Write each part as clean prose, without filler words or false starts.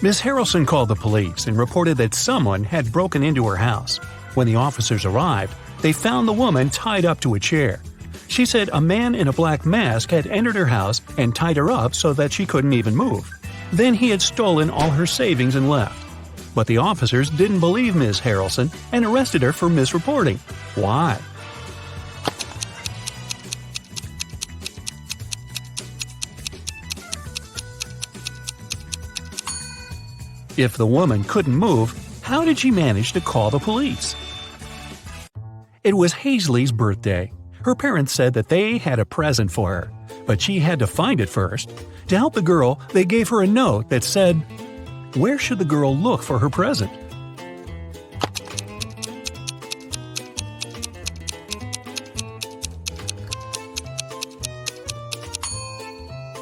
Miss Harrelson called the police and reported that someone had broken into her house. When the officers arrived, they found the woman tied up to a chair. She said a man in a black mask had entered her house and tied her up so that she couldn't even move. Then he had stolen all her savings and left. But the officers didn't believe Miss Harrelson and arrested her for misreporting. Why? If the woman couldn't move, how did she manage to call the police? It was Hazley's birthday. Her parents said that they had a present for her, but she had to find it first. To help the girl, they gave her a note that said, "Where should the girl look for her present?"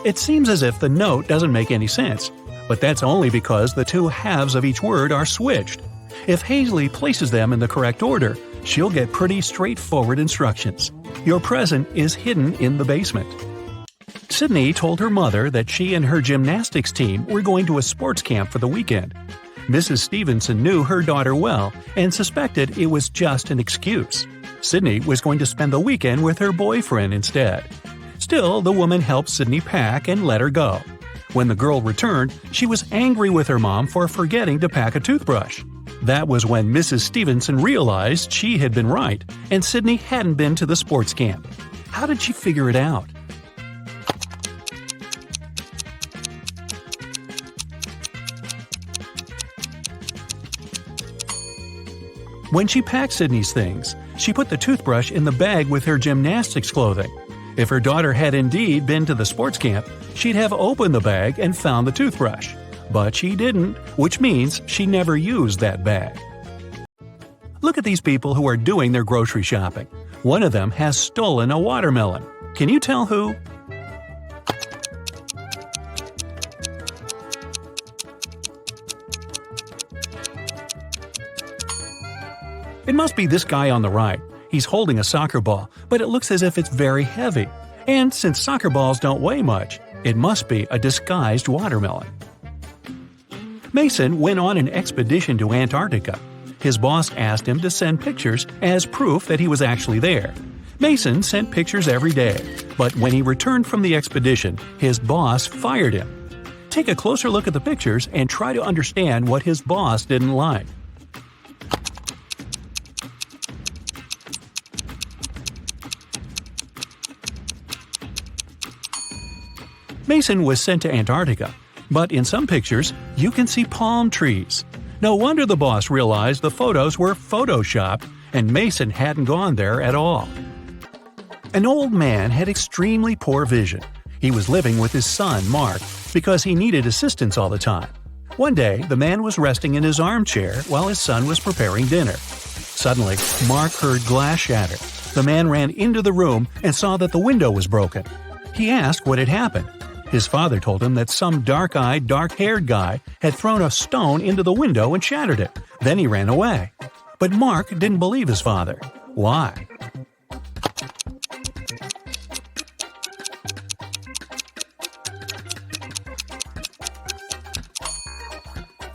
It seems as if the note doesn't make any sense, but that's only because the two halves of each word are switched. If Hazley places them in the correct order, she'll get pretty straightforward instructions. Your present is hidden in the basement. Sydney told her mother that she and her gymnastics team were going to a sports camp for the weekend. Mrs. Stevenson knew her daughter well and suspected it was just an excuse. Sydney was going to spend the weekend with her boyfriend instead. Still, the woman helped Sydney pack and let her go. When the girl returned, she was angry with her mom for forgetting to pack a toothbrush. That was when Mrs. Stevenson realized she had been right, and Sydney hadn't been to the sports camp. How did she figure it out? When she packed Sydney's things, she put the toothbrush in the bag with her gymnastics clothing. If her daughter had indeed been to the sports camp, she'd have opened the bag and found the toothbrush. But she didn't, which means she never used that bag. Look at these people who are doing their grocery shopping. One of them has stolen a watermelon. Can you tell who? It must be this guy on the right. He's holding a soccer ball, but it looks as if it's very heavy. And since soccer balls don't weigh much, it must be a disguised watermelon. Mason went on an expedition to Antarctica. His boss asked him to send pictures as proof that he was actually there. Mason sent pictures every day, but when he returned from the expedition, his boss fired him. Take a closer look at the pictures and try to understand what his boss didn't like. Mason was sent to Antarctica, but in some pictures, you can see palm trees. No wonder the boss realized the photos were photoshopped and Mason hadn't gone there at all. An old man had extremely poor vision. He was living with his son, Mark, because he needed assistance all the time. One day, the man was resting in his armchair while his son was preparing dinner. Suddenly, Mark heard glass shatter. The man ran into the room and saw that the window was broken. He asked what had happened. His father told him that some dark-eyed, dark-haired guy had thrown a stone into the window and shattered it. Then he ran away. But Mark didn't believe his father. Why?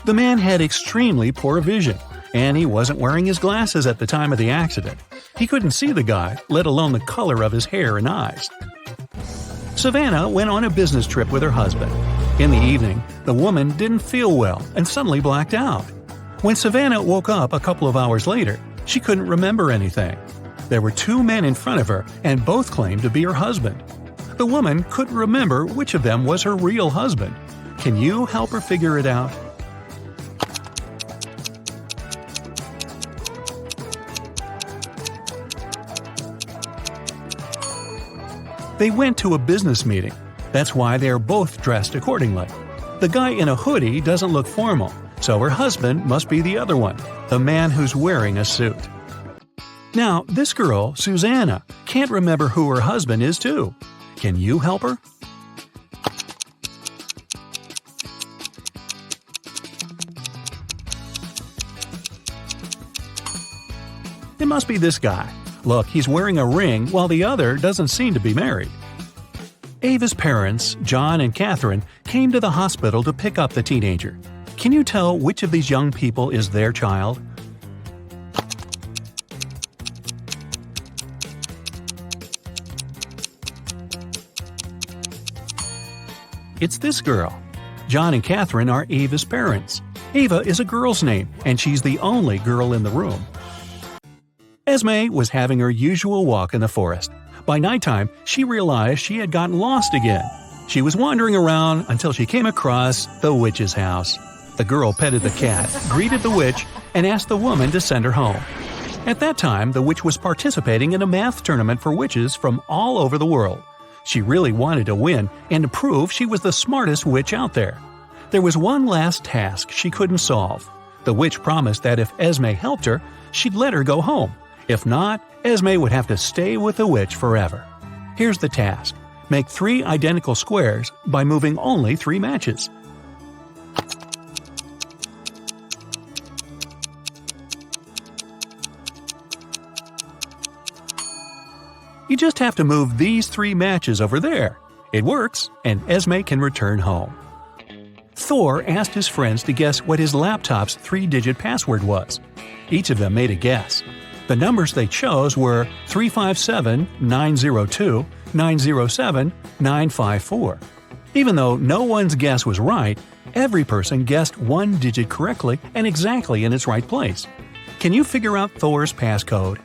The man had extremely poor vision, and he wasn't wearing his glasses at the time of the accident. He couldn't see the guy, let alone the color of his hair and eyes. Savannah went on a business trip with her husband. In the evening, the woman didn't feel well and suddenly blacked out. When Savannah woke up a couple of hours later, she couldn't remember anything. There were two men in front of her, and both claimed to be her husband. The woman couldn't remember which of them was her real husband. Can you help her figure it out? They went to a business meeting. That's why they are both dressed accordingly. The guy in a hoodie doesn't look formal, so her husband must be the other one, the man who's wearing a suit. Now, this girl, Susanna, can't remember who her husband is too. Can you help her? It must be this guy. Look, he's wearing a ring while the other doesn't seem to be married. Ava's parents, John and Catherine, came to the hospital to pick up the teenager. Can you tell which of these young people is their child? It's this girl. John and Catherine are Ava's parents. Ava is a girl's name, and she's the only girl in the room. Esme was having her usual walk in the forest. By nighttime, she realized she had gotten lost again. She was wandering around until she came across the witch's house. The girl petted the cat, greeted the witch, and asked the woman to send her home. At that time, the witch was participating in a math tournament for witches from all over the world. She really wanted to win and to prove she was the smartest witch out there. There was one last task she couldn't solve. The witch promised that if Esme helped her, she'd let her go home. If not, Esme would have to stay with the witch forever. Here's the task. Make 3 identical squares by moving only 3 matches. You just have to move these 3 matches over there. It works, and Esme can return home. Thor asked his friends to guess what his laptop's 3-digit password was. Each of them made a guess. The numbers they chose were 357-902-907-954. Even though no one's guess was right, every person guessed 1 digit correctly and exactly in its right place. Can you figure out Thor's passcode?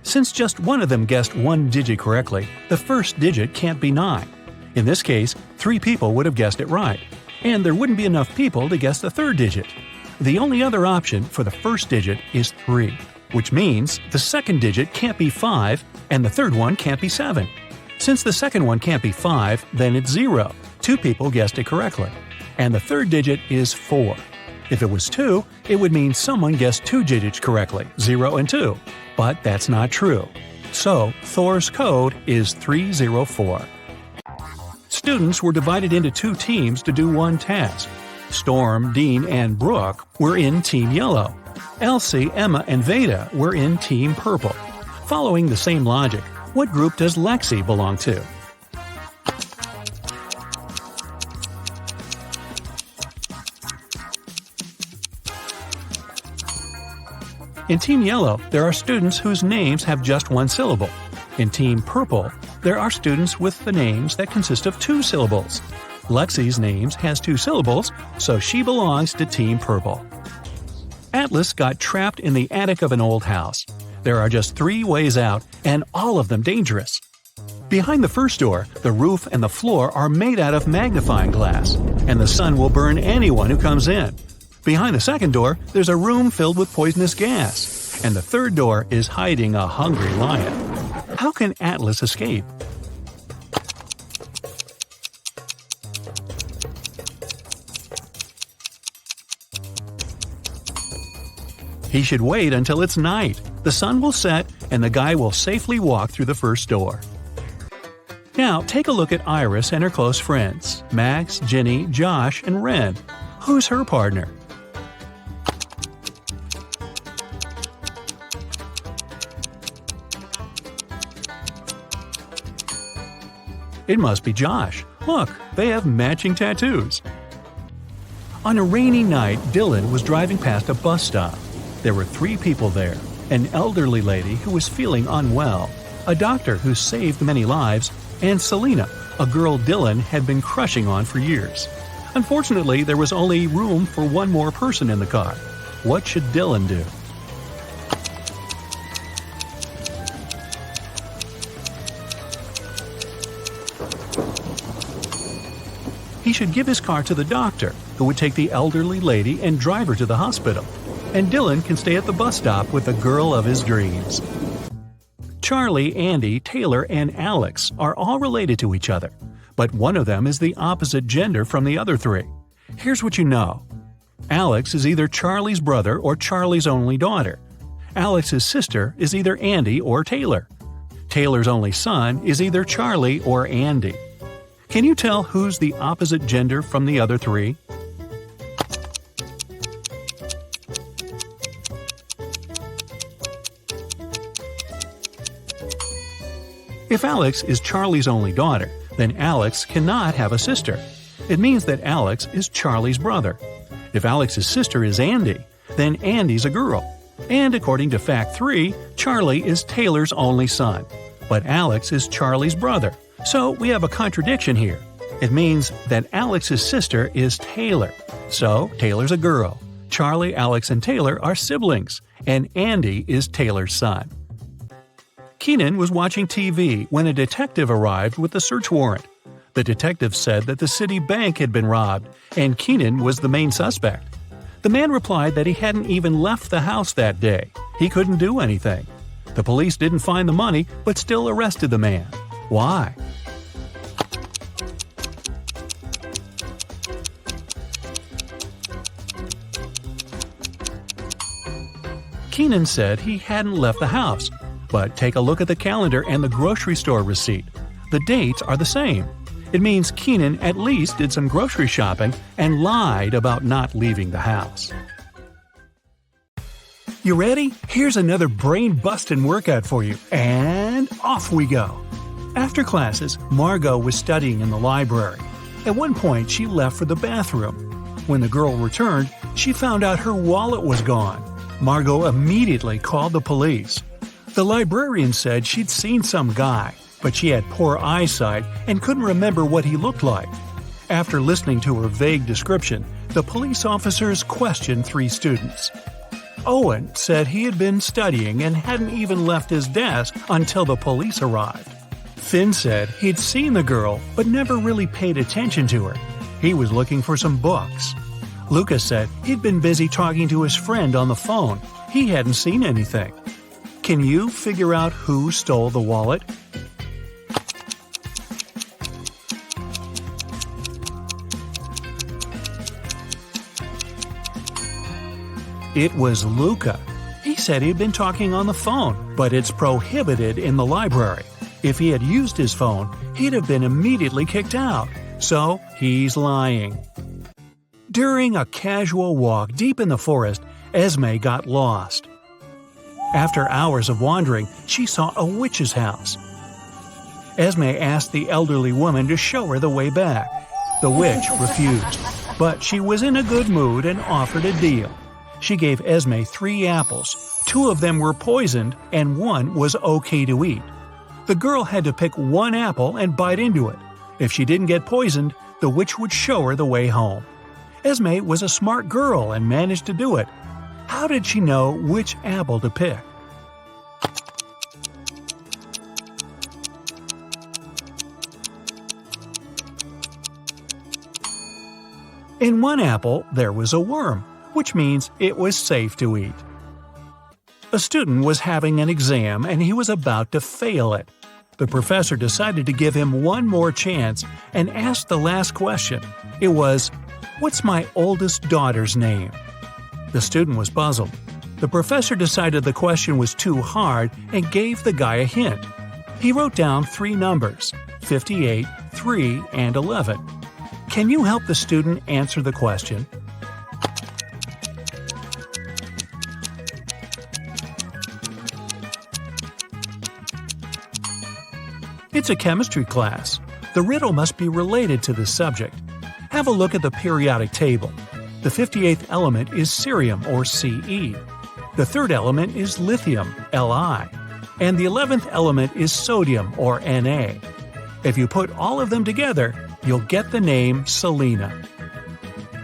Since just one of them guessed 1 digit correctly, the first digit can't be 9. In this case, 3 people would have guessed it right, and there wouldn't be enough people to guess the third digit. The only other option for the first digit is 3, which means the second digit can't be 5 and the third one can't be 7. Since the second one can't be 5, then it's 0. 2 people guessed it correctly. And the third digit is 4. If it was 2, it would mean someone guessed 2 digits correctly, 0 and 2. But that's not true. So, Thor's code is 304. Students were divided into 2 teams to do one task. Storm, Dean, and Brooke were in Team Yellow. Elsie, Emma, and Veda were in Team Purple. Following the same logic, what group does Lexi belong to? In Team Yellow, there are students whose names have just 1 syllable. In Team Purple, there are students with the names that consist of 2 syllables. Lexi's name has 2 syllables, so she belongs to Team Purple. Atlas got trapped in the attic of an old house. There are just 3 ways out, and all of them dangerous. Behind the first door, the roof and the floor are made out of magnifying glass, and the sun will burn anyone who comes in. Behind the second door, there's a room filled with poisonous gas, and the third door is hiding a hungry lion. How can Atlas escape? He should wait until it's night. The sun will set, and the guy will safely walk through the first door. Now, take a look at Iris and her close friends, Max, Ginny, Josh, and Ren. Who's her partner? It must be Josh. Look, they have matching tattoos. On a rainy night, Dylan was driving past a bus stop. There were 3 people there: an elderly lady who was feeling unwell, a doctor who saved many lives, and Selena, a girl Dylan had been crushing on for years. Unfortunately, there was only room for 1 more person in the car. What should Dylan do? He should give his car to the doctor, who would take the elderly lady and drive her to the hospital. And Dylan can stay at the bus stop with the girl of his dreams. Charlie, Andy, Taylor, and Alex are all related to each other, but one of them is the opposite gender from the other 3. Here's what you know. Alex is either Charlie's brother or Charlie's only daughter. Alex's sister is either Andy or Taylor. Taylor's only son is either Charlie or Andy. Can you tell who's the opposite gender from the other 3? If Alex is Charlie's only daughter, then Alex cannot have a sister. It means that Alex is Charlie's brother. If Alex's sister is Andy, then Andy's a girl. And according to Fact 3, Charlie is Taylor's only son. But Alex is Charlie's brother. So we have a contradiction here. It means that Alex's sister is Taylor. So Taylor's a girl. Charlie, Alex, and Taylor are siblings. And Andy is Taylor's son. Keenan was watching TV when a detective arrived with a search warrant. The detective said that the city bank had been robbed, and Keenan was the main suspect. The man replied that he hadn't even left the house that day. He couldn't do anything. The police didn't find the money, but still arrested the man. Why? Keenan said he hadn't left the house. But take a look at the calendar and the grocery store receipt. The dates are the same. It means Keenan at least did some grocery shopping and lied about not leaving the house. You ready? Here's another brain-busting workout for you. And off we go. After classes, Margot was studying in the library. At one point, she left for the bathroom. When the girl returned, she found out her wallet was gone. Margot immediately called the police. The librarian said she'd seen some guy, but she had poor eyesight and couldn't remember what he looked like. After listening to her vague description, the police officers questioned 3 students. Owen said he had been studying and hadn't even left his desk until the police arrived. Finn said he'd seen the girl but never really paid attention to her. He was looking for some books. Lucas said he'd been busy talking to his friend on the phone. He hadn't seen anything. Can you figure out who stole the wallet? It was Luca. He said he'd been talking on the phone, but it's prohibited in the library. If he had used his phone, he'd have been immediately kicked out. So he's lying. During a casual walk deep in the forest, Esme got lost. After hours of wandering, she saw a witch's house. Esme asked the elderly woman to show her the way back. The witch refused, but she was in a good mood and offered a deal. She gave Esme 3 apples. 2 of them were poisoned and 1 was okay to eat. The girl had to pick 1 apple and bite into it. If she didn't get poisoned, the witch would show her the way home. Esme was a smart girl and managed to do it. How did she know which apple to pick? In 1 apple, there was a worm, which means it was safe to eat. A student was having an exam and he was about to fail it. The professor decided to give him 1 more chance and asked the last question. It was, "What's my oldest daughter's name?" The student was puzzled. The professor decided the question was too hard and gave the guy a hint. He wrote down 3 numbers, 58, 3, and 11. Can you help the student answer the question? It's a chemistry class. The riddle must be related to this subject. Have a look at the periodic table. The 58th element is cerium, or Ce. The 3rd element is lithium, Li. And the 11th element is sodium, or Na. If you put all of them together, you'll get the name Selena.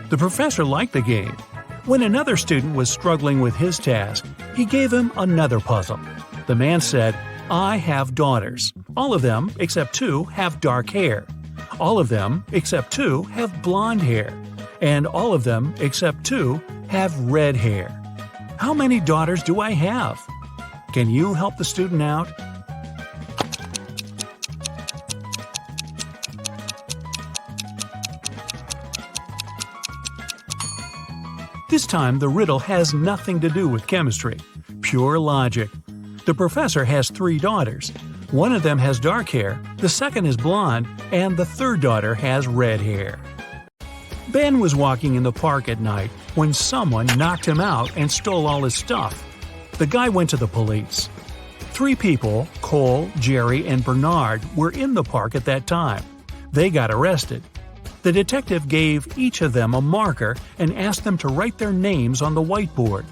The professor liked the game. When another student was struggling with his task, he gave him another puzzle. The man said, "I have daughters. All of them, except 2, have dark hair. All of them, except 2, have blonde hair. And all of them, except 2, have red hair. How many daughters do I have?" Can you help the student out? This time, the riddle has nothing to do with chemistry. Pure logic. The professor has 3 daughters. 1 of them has dark hair, the 2nd is blonde, and the 3rd daughter has red hair. Ben was walking in the park at night when someone knocked him out and stole all his stuff. The guy went to the police. Three people, Cole, Jerry, and Bernard, were in the park at that time. They got arrested. The detective gave each of them a marker and asked them to write their names on the whiteboard.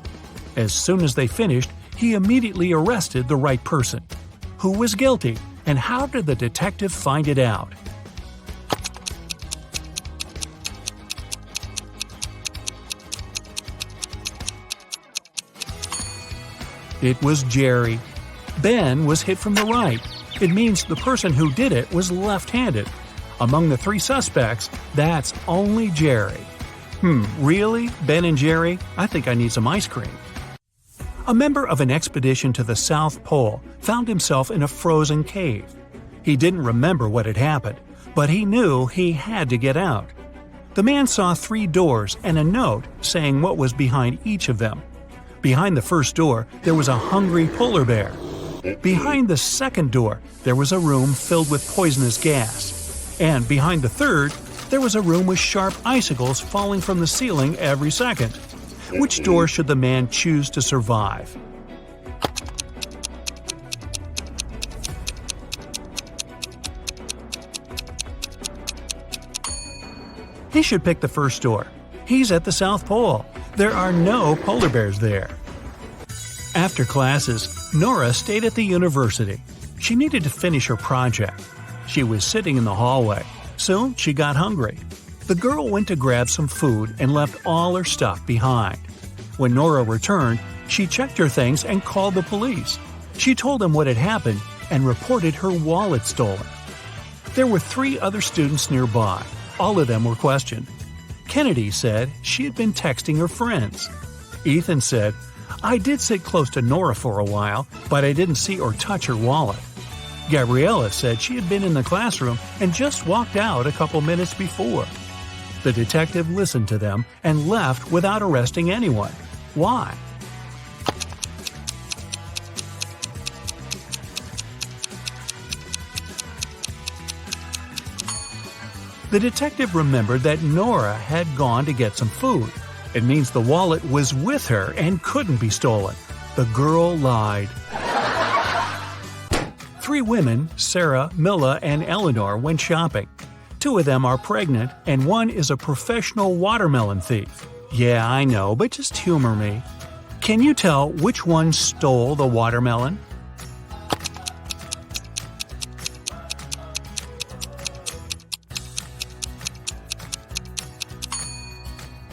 As soon as they finished, he immediately arrested the right person. Who was guilty, and how did the detective find it out? It was Jerry. Ben was hit from the right. It means the person who did it was left-handed. Among the three suspects, that's only Jerry. Really? Ben and Jerry? I think I need some ice cream. A member of an expedition to the South Pole found himself in a frozen cave. He didn't remember what had happened, but he knew he had to get out. The man saw 3 doors and a note saying what was behind each of them. Behind the first door, there was a hungry polar bear. Behind the second door, there was a room filled with poisonous gas. And behind the third, there was a room with sharp icicles falling from the ceiling every second. Which door should the man choose to survive? He should pick the first door. He's at the South Pole. There are no polar bears there. After classes, Nora stayed at the university. She needed to finish her project. She was sitting in the hallway. Soon she got hungry. The girl went to grab some food and left all her stuff behind. When Nora returned, she checked her things and called the police. She told them what had happened and reported her wallet stolen. There were 3 other students nearby. All of them were questioned. Kennedy said she had been texting her friends. Ethan said, "I did sit close to Nora for a while, but I didn't see or touch her wallet." Gabriella said she had been in the classroom and just walked out a couple minutes before. The detective listened to them and left without arresting anyone. Why? The detective remembered that Nora had gone to get some food. It means the wallet was with her and couldn't be stolen. The girl lied. 3 women, Sarah, Milla, and Eleanor, went shopping. 2 of them are pregnant, and 1 is a professional watermelon thief. Yeah, I know, but just humor me. Can you tell which one stole the watermelon?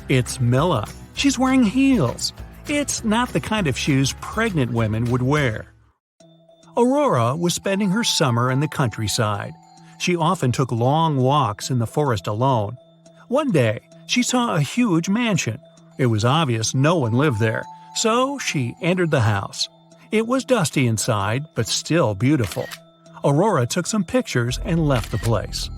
It's Milla. She's wearing heels. It's not the kind of shoes pregnant women would wear. Aurora was spending her summer in the countryside. She often took long walks in the forest alone. One day, she saw a huge mansion. It was obvious no one lived there, so she entered the house. It was dusty inside, but still beautiful. Aurora took some pictures and left the place.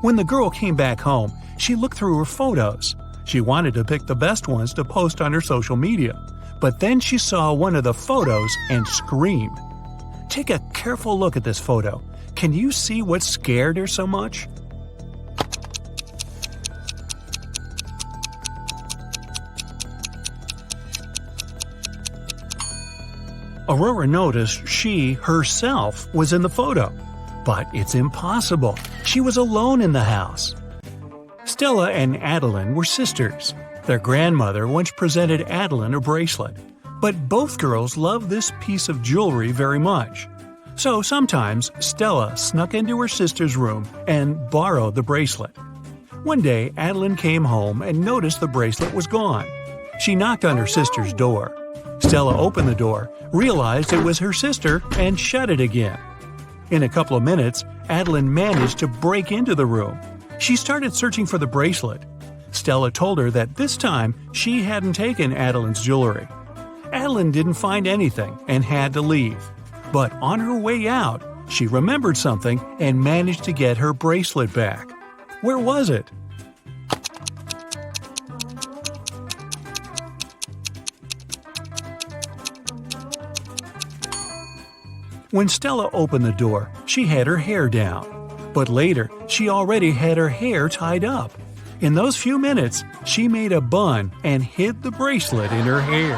When the girl came back home, she looked through her photos. She wanted to pick the best ones to post on her social media, but then she saw one of the photos and screamed. Take a careful look at this photo. Can you see what scared her so much? Aurora noticed she, herself, was in the photo. But it's impossible. She was alone in the house. Stella and Adeline were sisters. Their grandmother once presented Adeline a bracelet. But both girls loved this piece of jewelry very much. So sometimes Stella snuck into her sister's room and borrowed the bracelet. One day, Adeline came home and noticed the bracelet was gone. She knocked on her sister's door. Stella opened the door, realized it was her sister, and shut it again. In a couple of minutes, Adeline managed to break into the room. She started searching for the bracelet. Stella told her that this time she hadn't taken Adeline's jewelry. Adeline didn't find anything and had to leave. But on her way out, she remembered something and managed to get her bracelet back. Where was it? When Stella opened the door, she had her hair down. But later, she already had her hair tied up. In those few minutes, she made a bun and hid the bracelet in her hair.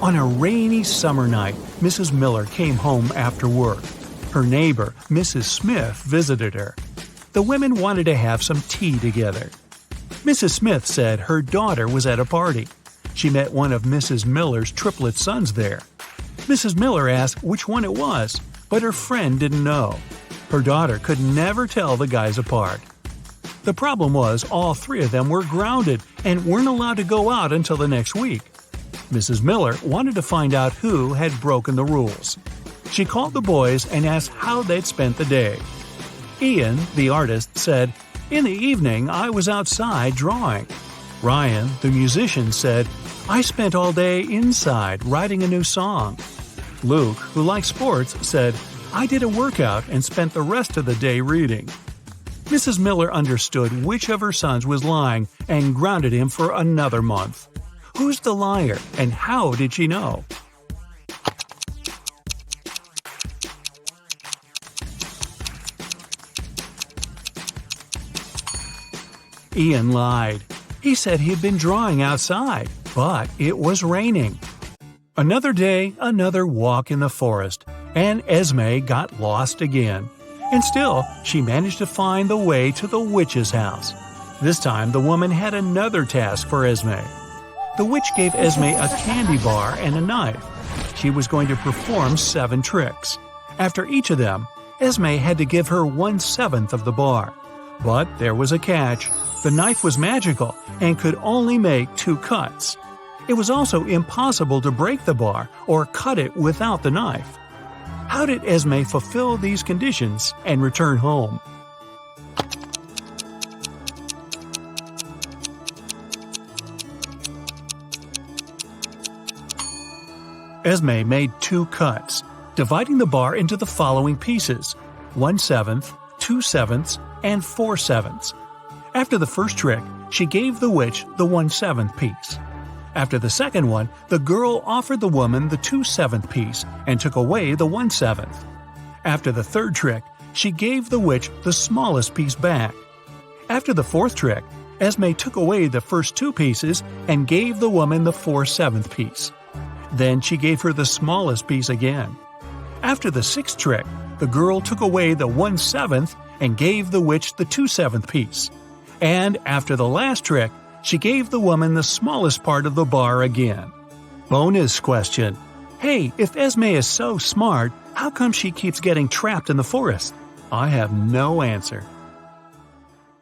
On a rainy summer night, Mrs. Miller came home after work. Her neighbor, Mrs. Smith, visited her. The women wanted to have some tea together. Mrs. Smith said her daughter was at a party. She met one of Mrs. Miller's triplet sons there. Mrs. Miller asked which one it was, but her friend didn't know. Her daughter could never tell the guys apart. The problem was all three of them were grounded and weren't allowed to go out until the next week. Mrs. Miller wanted to find out who had broken the rules. She called the boys and asked how they'd spent the day. Ian, the artist, said, "In the evening, I was outside drawing." Ryan, the musician, said, "I spent all day inside writing a new song." Luke, who likes sports, said, "I did a workout and spent the rest of the day reading." Mrs. Miller understood which of her sons was lying and grounded him for another month. Who's the liar, and how did she know? Ian lied. He said he'd been drawing outside, but it was raining. Another day, another walk in the forest, and Esme got lost again. And still, she managed to find the way to the witch's house. This time, the woman had another task for Esme. The witch gave Esme a candy bar and a knife. She was going to perform 7 tricks. After each of them, Esme had to give her 1/7 of the bar. But there was a catch. The knife was magical and could only make 2 cuts. It was also impossible to break the bar or cut it without the knife. How did Esme fulfill these conditions and return home? Esme made 2 cuts, dividing the bar into the following pieces: 1/7, 2/7, and 4/7. After the first trick, she gave the witch the 1/7 piece. After the second one, the girl offered the woman the 2/7 piece and took away the 1/7. After the third trick, she gave the witch the smallest piece back. After the fourth trick, Esme took away the first 2 pieces and gave the woman the 4/7 piece. Then she gave her the smallest piece again. After the sixth trick, the girl took away the 1/7 and gave the witch the 2/7 piece. And after the last trick, she gave the woman the smallest part of the bar again. Bonus question. Hey, if Esme is so smart, how come she keeps getting trapped in the forest? I have no answer.